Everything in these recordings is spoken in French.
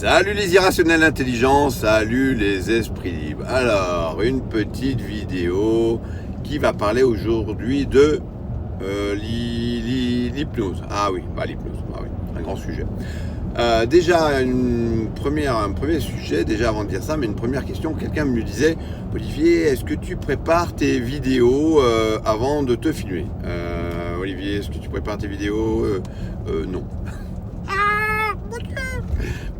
Salut les irrationnels intelligents, salut les esprits libres. Alors, une petite vidéo qui va parler aujourd'hui de l'hypnose. Ah oui, l'hypnose, un grand sujet. Déjà, un premier sujet, déjà avant de dire ça, mais une première question, quelqu'un me disait, Olivier, est-ce que tu prépares tes vidéos avant de te filmer Olivier, est-ce que tu prépares tes vidéos Non.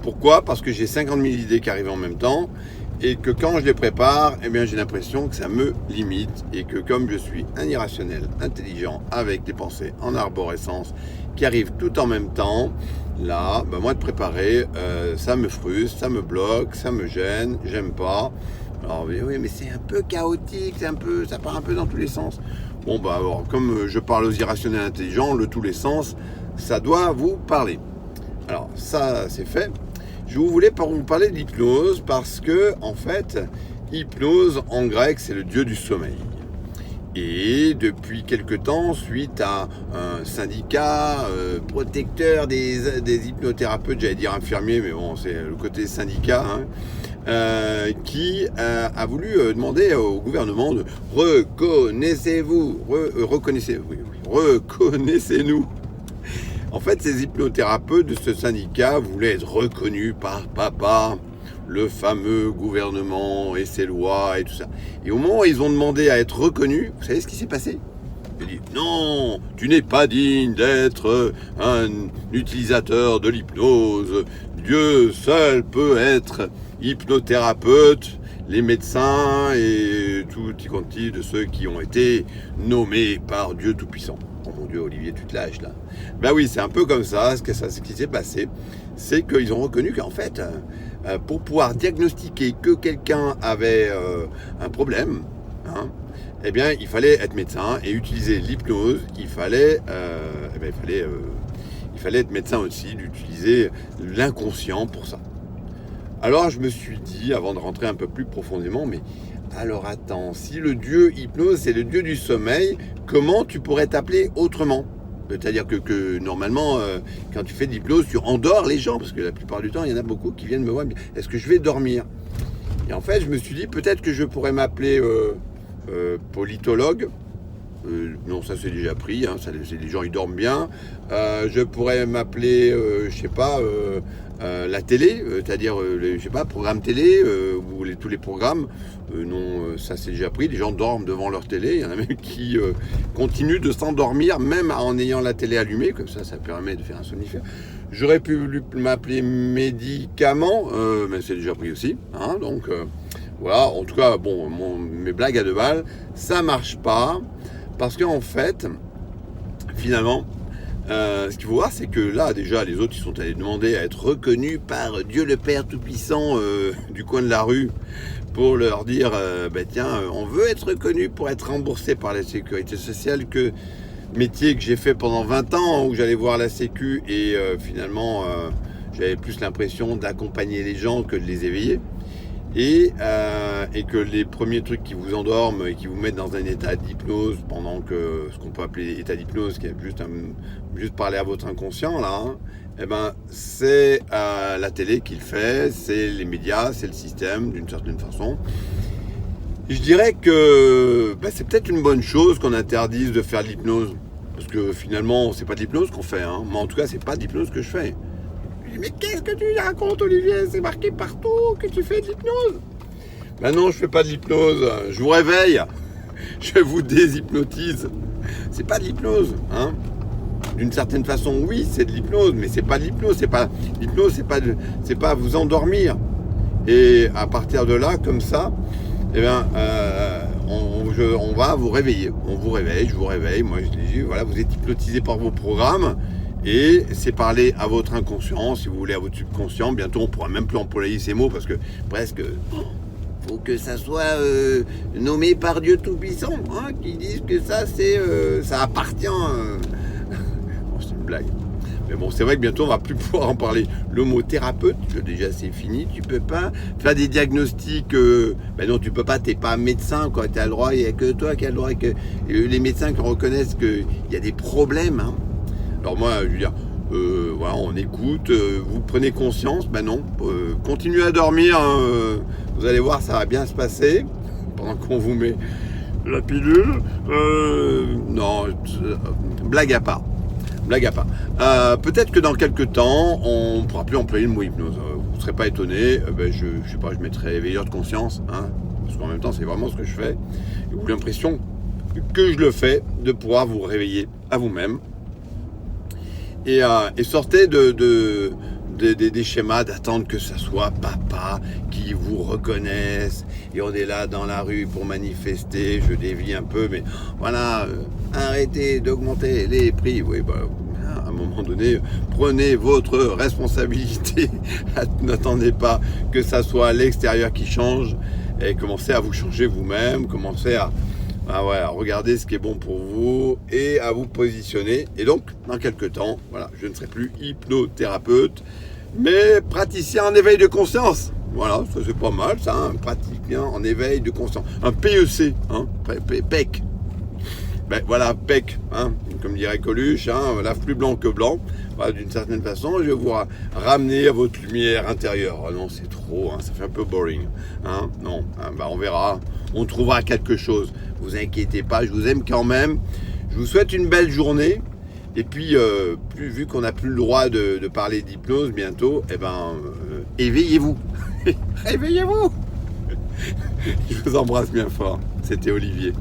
Pourquoi ? Parce que j'ai 50 000 idées qui arrivent en même temps et que quand je les prépare, eh bien, j'ai l'impression que ça me limite et que comme je suis un irrationnel intelligent avec des pensées en arborescence qui arrivent tout en même temps, là, moi de préparer, ça me frustre, ça me bloque, ça me gêne, j'aime pas. Alors oui, mais c'est un peu chaotique, ça part un peu dans tous les sens. Bon, alors, comme je parle aux irrationnels intelligents, le tous les sens, ça doit vous parler. Alors ça, c'est fait. Je voulais vous parler de l'hypnose parce que, en fait, hypnose en grec, c'est le dieu du sommeil. Et depuis quelque temps, suite à un syndicat protecteur des hypnothérapeutes, j'allais dire infirmiers, mais bon, c'est le côté syndicat, qui a voulu demander au gouvernement de reconnaissez-nous. En fait, ces hypnothérapeutes de ce syndicat voulaient être reconnus par papa, le fameux gouvernement et ses lois et tout ça. Et au moment où ils ont demandé à être reconnus, vous savez ce qui s'est passé ? Ils ont dit « Non, tu n'es pas digne d'être un utilisateur de l'hypnose. Dieu seul peut être hypnothérapeute. » Les médecins et tout y quanti de ceux qui ont été nommés par Dieu Tout-Puissant. Oh mon Dieu, Olivier, tu te lâches là. Ben oui, c'est un peu comme ça. Ce qui s'est passé, c'est qu'ils ont reconnu qu'en fait, pour pouvoir diagnostiquer que quelqu'un avait un problème, eh bien, il fallait être médecin et utiliser l'hypnose. Il fallait être médecin aussi, d'utiliser l'inconscient pour ça. Alors je me suis dit, avant de rentrer un peu plus profondément, mais alors attends, si le dieu hypnose c'est le dieu du sommeil, comment tu pourrais t'appeler autrement ? C'est-à-dire que normalement, quand tu fais de l'hypnose, tu endors les gens, parce que la plupart du temps, il y en a beaucoup qui viennent me voir, est-ce que je vais dormir ? Et en fait, je me suis dit, peut-être que je pourrais m'appeler politologue. Non, ça c'est déjà pris, les gens ils dorment bien. Je pourrais m'appeler, la télé, c'est-à-dire, programme télé, ou tous les programmes. Non, ça c'est déjà pris, les gens dorment devant leur télé. Il y en a même qui continuent de s'endormir, même en ayant la télé allumée, comme ça permet de faire un somnifère. J'aurais pu m'appeler médicament, mais c'est déjà pris aussi, donc voilà, en tout cas, mes blagues à 2 balles, ça marche pas. Parce qu'en fait, finalement, ce qu'il faut voir, c'est que là, déjà, les autres, ils sont allés demander à être reconnus par Dieu le Père Tout-Puissant du coin de la rue pour leur dire, on veut être reconnu pour être remboursé par la Sécurité sociale, métier que j'ai fait pendant 20 ans, où j'allais voir la Sécu et finalement, j'avais plus l'impression d'accompagner les gens que de les éveiller. Et que les premiers trucs qui vous endorment et qui vous mettent dans un état d'hypnose pendant que ce qu'on peut appeler état d'hypnose, qui est juste parler à votre inconscient là, c'est la télé qui le fait, c'est les médias, c'est le système d'une certaine façon. Et je dirais que c'est peut-être une bonne chose qu'on interdise de faire de l'hypnose, parce que finalement c'est pas de l'hypnose qu'on fait, mais en tout cas c'est pas de l'hypnose que je fais. Mais qu'est-ce que tu racontes, Olivier ? C'est marqué partout que tu fais de l'hypnose. Non, je fais pas de l'hypnose. Je vous réveille. Je vous déshypnotise. C'est pas de l'hypnose, D'une certaine façon, oui, c'est de l'hypnose, mais c'est pas de l'hypnose. L'hypnose, c'est pas vous endormir. Et à partir de là, comme ça, on va vous réveiller. On vous réveille, je vous réveille. Moi, je dis, voilà, vous êtes hypnotisé par vos programmes. Et c'est parler à votre inconscient, si vous voulez, à votre subconscient. Bientôt, on ne pourra même plus employer ces mots parce que presque, faut que ça soit nommé par Dieu Tout-Puissant, qui disent que ça, ça appartient. C'est une blague. Mais bon, c'est vrai que bientôt, on ne va plus pouvoir en parler. Le mot thérapeute, déjà, c'est fini. Tu ne peux pas faire des diagnostics. Non, tu ne peux pas. Tu n'es pas médecin, quoi. Tu as le droit. Il n'y a que toi qui as le droit. Les médecins qui reconnaissent qu'il y a des problèmes, Alors moi, je veux dire, voilà, on écoute, vous prenez conscience, ben non, continuez à dormir, hein, vous allez voir, ça va bien se passer, pendant qu'on vous met la pilule, non, blague à part. Peut-être que dans quelques temps, on ne pourra plus employer le mot hypnose. Vous ne serez pas étonné, je sais pas, je mettrai éveilleur de conscience, hein, parce qu'en même temps, c'est vraiment ce que je fais. Et vous avez l'impression que je le fais, de pouvoir vous réveiller à vous-même. Et sortez des schémas d'attendre que ce soit papa qui vous reconnaisse. Et on est là dans la rue pour manifester. Je dévie un peu, mais voilà, arrêtez d'augmenter les prix. Oui, à un moment donné, prenez votre responsabilité. N'attendez pas que ça soit l'extérieur qui change. Et commencez à vous changer vous-même. Commencez à regardez ce qui est bon pour vous et à vous positionner. Et donc, dans quelques temps, voilà, je ne serai plus hypnothérapeute, mais praticien en éveil de conscience. Voilà, ça c'est pas mal, ça, un praticien en éveil de conscience. Un PEC, hein, PEC. Ben voilà, PEC, hein, comme dirait Coluche, hein, lave plus blanc que blanc. Voilà, d'une certaine façon, je vais vous ramener à votre lumière intérieure. Ah non, c'est trop, hein, ça fait un peu boring. Hein, non, hein, on verra, on trouvera quelque chose. Vous inquiétez pas, je vous aime quand même. Je vous souhaite une belle journée. Et puis, vu qu'on n'a plus le droit de parler d'hypnose bientôt, éveillez-vous. Réveillez-vous. Je vous embrasse bien fort. C'était Olivier.